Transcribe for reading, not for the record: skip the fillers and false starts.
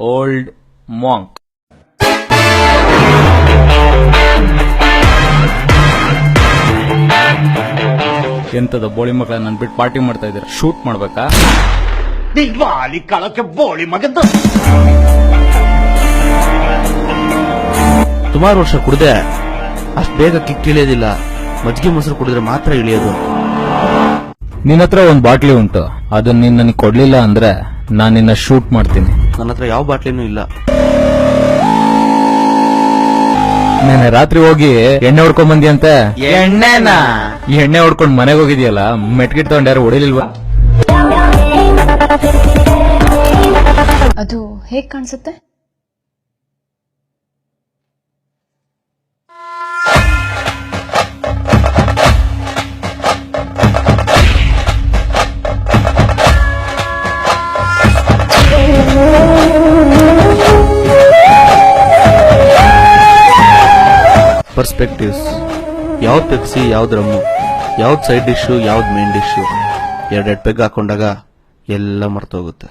Old monk. ಎಂತದ ಬೋಳಿ ಮಕ್ಕಳ ನನ್ ಬಿಟ್ಟು ಪಾರ್ಟಿ ಮಾಡ್ತಾ ಇದ್ದೀರಾ? ಶೂಟ್ ಮಾಡ್ಬೇಕಾ? ದಿಗ್ವಾಲಿ ಕಳಕ್ಕೆ ಬೋಳಿ ಮಗದ್ದು. ಸುಮಾರು ವರ್ಷ ಕುಡ್ದೆ ಅಷ್ಟ್ ಬೇಗ ಕಿಕ್ ಇಳಿಯೋದಿಲ್ಲ. ಮಜ್ಜಿಗೆ ಮೊಸರು ಕುಡಿದ್ರೆ ಮಾತ್ರ ಇಳಿಯೋದು. ನಿನ್ನ ಹತ್ರ ಒಂದ್ ಬಾಟ್ಲಿ ಉಂಟು, ಅದನ್ನ ನೀನ್ ನನಗೆ ಕೊಡ್ಲಿಲ್ಲ ಅಂದ್ರೆ ನಾನ್ ನಿನ್ನ ಶೂಟ್ ಮಾಡ್ತೀನಿ. ನನ್ನ ಹತ್ರ ಯಾವ ಬಾಟ್ಲಿನೂ ಇಲ್ಲ. ನೀನೆ ರಾತ್ರಿ ಹೋಗಿ ಎಣ್ಣೆ ಹೊಡ್ಕೊಂಡ್ ಬಂದಿಯಂತೆ. ಎಣ್ಣೆನಾ? ಈ ಎಣ್ಣೆ ಹೊಡ್ಕೊಂಡ್ ಮನೆಗೆ ಹೋಗಿದ್ಯಲ್ಲ, ಮೆಟ್ಗಿಟ್ ತಗೊಂಡ್ ಯಾರು ಹೊಡಿಲಿಲ್ವಾ? ಅದು ಹೇಗ್ ಕಾಣಿಸುತ್ತೆ? ಪರ್ಸ್ಪೆಕ್ಟಿವ್ಸ್. ಯಾವ್ದು ಪೆಪ್ಸಿ, ಯಾವ್ದು ರಮ್ಮು, ಯಾವ್ದು ಸೈಡ್ ಡಿಶು, ಯಾವ್ದು ಮೇನ್ ಡಿಶು, ಎರಡೆರಡು ಪೆಗ್ ಹಾಕೊಂಡಾಗ ಎಲ್ಲ ಮರ್ತೋಗುತ್ತೆ.